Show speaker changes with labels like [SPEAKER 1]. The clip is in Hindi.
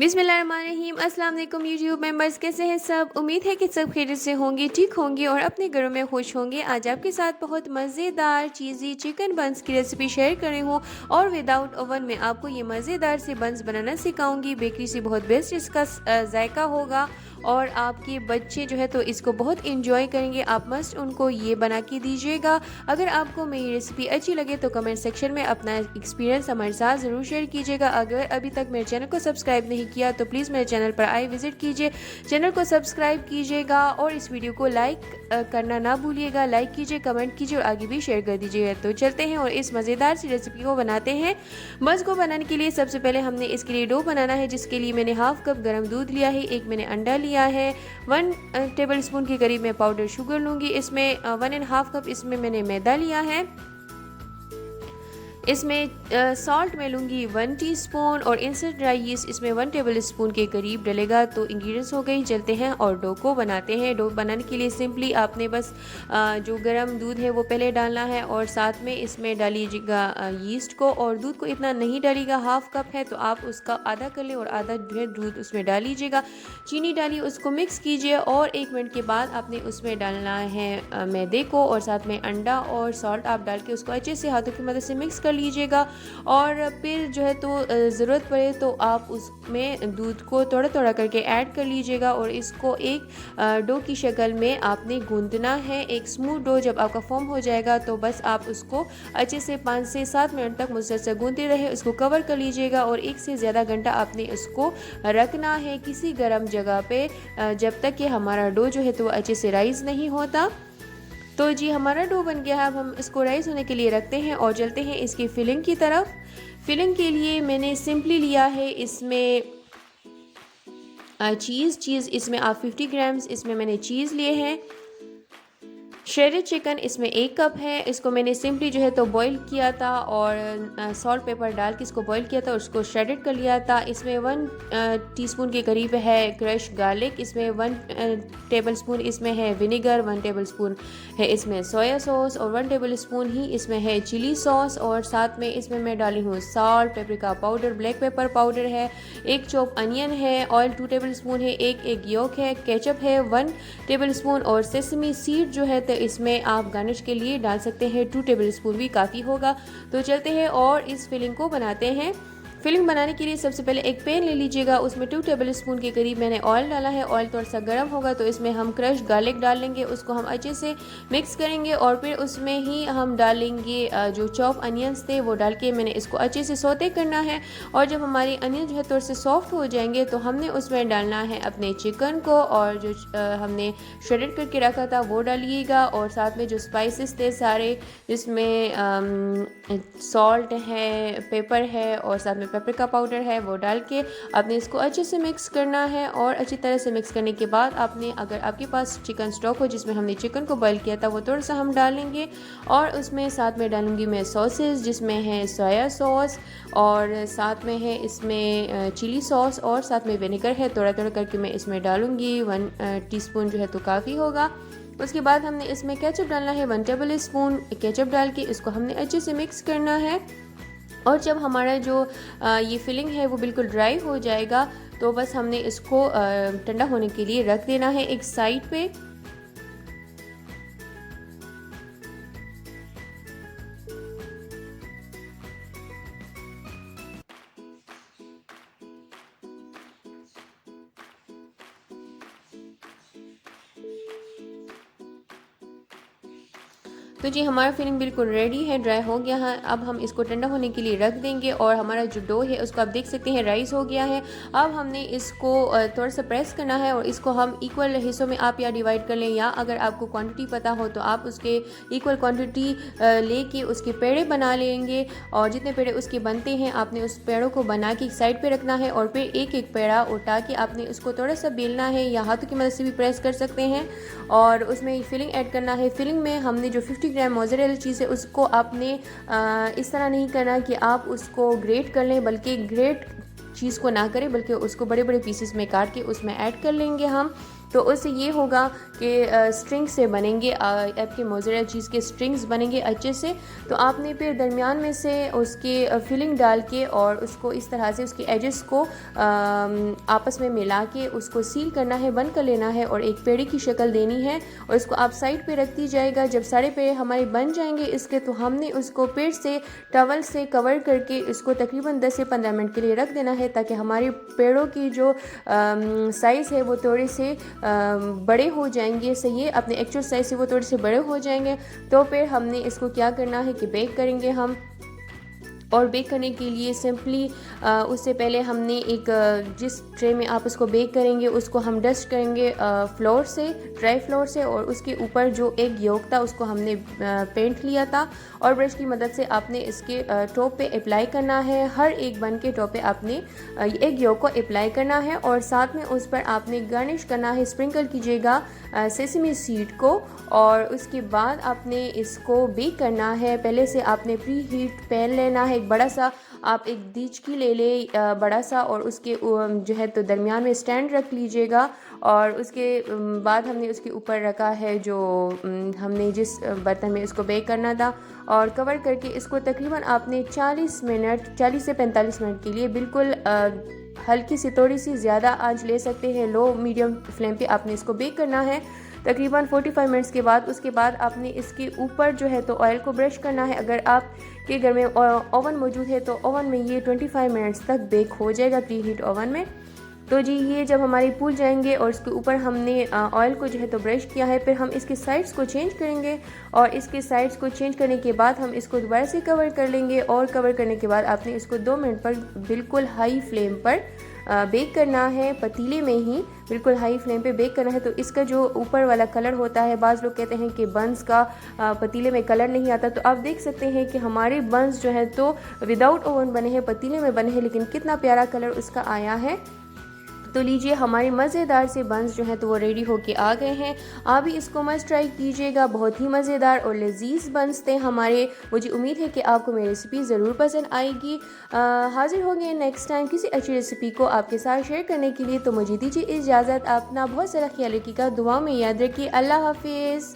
[SPEAKER 1] बिस्मिल्लाहिर्रहमानिर्रहीम। अस्सलाम वालेकुम यूट्यूब मेंबर्स, कैसे हैं सब। उम्मीद है कि सब खैरियत से होंगे, ठीक होंगे और अपने घरों में खुश होंगे। आज आपके साथ बहुत मज़ेदार चीज़ी चिकन बंस की रेसिपी शेयर कर रही हूँ और विदाउट ओवन में आपको ये मज़ेदार से बंस बनाना सिखाऊंगी। बेकरी से बहुत बेस्ट इसका जायका होगा और आपके बच्चे जो है तो इसको बहुत इंजॉय करेंगे। आप मस्ट उनको ये बना के दीजिएगा। अगर आपको मेरी रेसिपी अच्छी लगे तो कमेंट सेक्शन में अपना एक्सपीरियंस हमारे साथ ज़रूर शेयर कीजिएगा। अगर अभी तक मेरे चैनल को सब्सक्राइब नहीं किया तो प्लीज़ मेरे चैनल पर आए विजिट कीजिए, चैनल को सब्सक्राइब कीजिएगा और इस वीडियो को लाइक करना ना भूलिएगा। लाइक कीजिए, कमेंट कीजिए और आगे भी शेयर कर दीजिएगा। तो चलते हैं और इस मज़ेदार सी रेसिपी को बनाते हैं। बंस को बनाने के लिए सबसे पहले हमने इसके लिए डो बनाना है, जिसके लिए मैंने हाफ कप गर्म दूध लिया है, एक मैंने अंडा लिया है, 1 टेबल स्पून के करीब मैं पाउडर शुगर लूँगी। इसमें 1.5 कप इसमें मैंने मैदा लिया है। इसमें सॉल्ट मैं लूँगी 1 टीस्पून और इंस्टेंट ड्राई यीस्ट इसमें 1 टेबल स्पून के करीब डलेगा। तो इंग्रेडिएंट्स हो गई। चलते हैं और डो को बनाते हैं। डो बनाने के लिए सिंपली आपने बस जो गर्म दूध है वो पहले डालना है और साथ में इसमें डालिएगा यीस्ट को। और दूध को इतना नहीं डालिएगा, हाफ कप है तो आप उसका आधा कर लें और आधा दूध उसमें डाल लीजिएगा। चीनी डालिए, उसको मिक्स कीजिए और 1 मिनट के बाद आपने उसमें डालना है मैदे को और साथ में अंडा और सॉल्ट आप डाल के उसको अच्छे से हाथों की मदद से मिक्स कर लीजिएगा। और फिर जो है तो ज़रूरत पड़े तो आप उसमें दूध को थोड़ा थोड़ा करके ऐड कर लीजिएगा और इसको एक डो की शक्ल में आपने गूंदना है। एक स्मूथ डो जब आपका फॉर्म हो जाएगा तो बस आप उसको अच्छे से 5 से 7 मिनट तक मुसलसल गूंदते रहे। उसको कवर कर लीजिएगा और 1 से ज़्यादा घंटा आपने इसको रखना है किसी गर्म जगह पे, जब तक कि हमारा डो जो है तो अच्छे से राइस नहीं होता। तो जी हमारा डो बन गया है। अब हम इसको राइस होने के लिए रखते हैं और चलते हैं इसकी फिलिंग की तरफ। फिलिंग के लिए मैंने सिंपली लिया है इसमें चीज़ इसमें आप 50 ग्राम्स इसमें मैंने चीज़ लिए हैं। श्रेडेड चिकन इसमें 1 कप है। इसको मैंने सिंपली जो है तो बॉईल किया था और सॉल्ट पेपर डाल के इसको बॉईल किया था और उसको श्रेडेड कर लिया था। इसमें 1 टीस्पून के करीब है क्रश गार्लिक, इसमें 1 टेबल स्पून इसमें है विनेगर, 1 टेबल स्पून है इसमें सोया सॉस और 1 टेबल स्पून ही इसमें है चिली सॉस। और साथ में इसमें मैं डाली हूँ salt, paprika powder, black pepper powder है, 1 चॉप अनियन है, ऑयल 2 टेबल स्पून है, एक एग योक है, केचप है 1 टेबल स्पून और सेसमी सीड जो है इसमें आप गार्निश के लिए डाल सकते हैं 2 टेबल स्पून भी काफ़ी होगा। तो चलते हैं और इस फिलिंग को बनाते हैं। फिलिंग बनाने के लिए सबसे पहले एक पैन ले लीजिएगा, उसमें 2 टेबल स्पून के करीब मैंने ऑयल डाला है। ऑयल थोड़ा सा गर्म होगा तो इसमें हम क्रश गार्लिक डाल लेंगे, उसको हम अच्छे से मिक्स करेंगे और फिर उसमें ही हम डालेंगे जो चॉप अनियंस थे वो डाल के मैंने इसको अच्छे से सौते करना है। और जब हमारी अनियन जो है थोड़े से सॉफ्ट हो जाएंगे तो हमने उसमें डालना है अपने चिकन को और जो हमने श्रेडेड करके रखा था वो डालिएगा और साथ में जो स्पाइसेस थे सारे, जिसमें सॉल्ट है, पेपर है और साथ में पेपरिका पाउडर है, वो डाल के आपने इसको अच्छे से मिक्स करना है। और अच्छी तरह से मिक्स करने के बाद आपने, अगर आपके पास चिकन स्टॉक हो जिसमें हमने चिकन को बॉईल किया था, वो थोड़ा सा हम डालेंगे और उसमें साथ में डालूंगी मैं सॉसेस, जिसमें है सोया सॉस और साथ में है इसमें चिली सॉस और साथ में विनेगर है। थोड़ा थोड़ा करके मैं इसमें डालूंगी, 1 टीस्पून जो है तो काफ़ी होगा। उसके बाद हमने इसमें केचप डालना है, 1 टेबल स्पून केचप डाल के इसको हमने अच्छे से मिक्स करना है। और जब हमारा जो ये फिलिंग है वो बिल्कुल ड्राई हो जाएगा तो बस हमने इसको ठंडा होने के लिए रख देना है एक साइड पे। तो जी हमारा फिलिंग बिल्कुल रेडी है, ड्राई हो गया है। अब हम इसको ठंडा होने के लिए रख देंगे और हमारा जो डो है उसको आप देख सकते हैं राइस हो गया है। अब हमने इसको थोड़ा सा प्रेस करना है और इसको हम इक्वल हिस्सों में आप या डिवाइड कर लें, या अगर आपको क्वांटिटी पता हो तो आप उसके इक्वल क्वांटिटी लेके उसके पेड़े बना लेंगे और जितने पेड़े उसके बनते हैं आपने उस पेड़ों को बना के एक साइड पे रखना है और फिर एक एक पेड़ा उठा के आपने उसको थोड़ा सा बेलना है या हाथों की मदद से भी प्रेस कर सकते हैं और उसमें फिलिंग ऐड करना है। फिलिंग में हमने जो 50 ग्राम मोज़रेला चीज़ है उसको आपने इस तरह नहीं करना कि आप उसको ग्रेट कर लें, बल्कि ग्रेट चीज़ को ना करें बल्कि उसको बड़े बड़े पीसेस में काट के उसमें ऐड कर लेंगे हम। तो उससे ये होगा कि स्ट्रिंग से बनेंगे आपके मोज़रेला चीज़ के स्ट्रिंग्स बनेंगे अच्छे से। तो आपने फिर दरमियान में से उसके फिलिंग डाल के और उसको इस तरह से उसके एजेस को आपस में मिला के उसको सील करना है, बंद कर लेना है और एक पेड़े की शक्ल देनी है और इसको आप साइड पे रखती जाएगा। जब सारे पेड़े हमारे बन जाएंगे इसके, तो हमने उसको फिर से टवल से कवर करके इसको तकरीबन 10 से 15 मिनट के लिए रख देना है, ताकि हमारे पेड़ों की जो साइज़ है वो थोड़े से बड़े हो जाएंगे। सही है, अपने एक्चुअल साइज़ से वो थोड़े से बड़े हो जाएंगे। तो फिर हमने इसको क्या करना है कि बेक करेंगे हम। और बेक करने के लिए सिंपली उससे पहले हमने एक जिस ट्रे में आप उसको बेक करेंगे उसको हम डस्ट करेंगे फ्लोर से, ड्राई फ्लोर से, और उसके ऊपर जो एग योक था उसको हमने पेंट लिया था और ब्रश की मदद से आपने इसके टॉप पे अप्लाई करना है। हर एक बन के टॉप पे आपने एग योक को अप्लाई करना है और साथ में उस पर आपने गार्निश करना है, स्प्रिंकल कीजिएगा सेसमी सीड को। और उसके बाद आपने इसको बेक करना है। पहले से आपने प्री हीट पैन लेना है, एक बड़ा सा आप एक दीचकी ले ले बड़ा सा, और उसके जो है तो दरमियान में स्टैंड रख लीजिएगा। और उसके बाद हमने उसके ऊपर रखा है जो हमने जिस बर्तन में इसको बेक करना था, और कवर करके इसको तकरीबन आपने 40 से 45 मिनट के लिए बिल्कुल हल्की सी, थोड़ी सी ज़्यादा आंच ले सकते हैं, लो मीडियम फ्लेम पे आपने इसको बेक करना है तकरीबन 45 मिनट्स के बाद। उसके बाद आपने इसके ऊपर जो है तो ऑयल को ब्रश करना है। अगर आपके घर में ओवन मौजूद है तो ओवन में ये 25 मिनट्स तक बेक हो जाएगा, प्री हीट ओवन में। तो जी ये जब हमारी फूल जाएंगे और इसके ऊपर हमने ऑयल को जो है तो ब्रश किया है, फिर हम इसके साइड्स को चेंज करेंगे और इसके साइड्स को चेंज करने के बाद हम इसको दोबारा से कवर कर लेंगे। और कवर करने के बाद आपने इसको 2 मिनट पर बिल्कुल हाई फ्लेम पर बेक करना है, पतीले में ही बिल्कुल हाई फ्लेम पे बेक करना है। तो इसका जो ऊपर वाला कलर होता है, बाज़ लोग कहते हैं कि बंस का पतीले में कलर नहीं आता, तो आप देख सकते हैं कि हमारे बंस जो है तो विदाउट ओवन बने हैं, पतीले में बने हैं, लेकिन कितना प्यारा कलर उसका आया है। तो लीजिए हमारे मज़ेदार से बंस जो हैं तो वो रेडी होके आ गए हैं। आप भी इसको मस्ट ट्राई कीजिएगा, बहुत ही मज़ेदार और लजीज बंस थे हमारे। मुझे उम्मीद है कि आपको मेरी रेसिपी ज़रूर पसंद आएगी। हाजिर होंगे नेक्स्ट टाइम किसी अच्छी रेसिपी को आपके साथ शेयर करने के लिए। तो मुझे दीजिए इजाज़त, अपना बहुत सारा ख्याल रखिएगा, दुआ में याद रखिए। अल्लाह हाफिज़।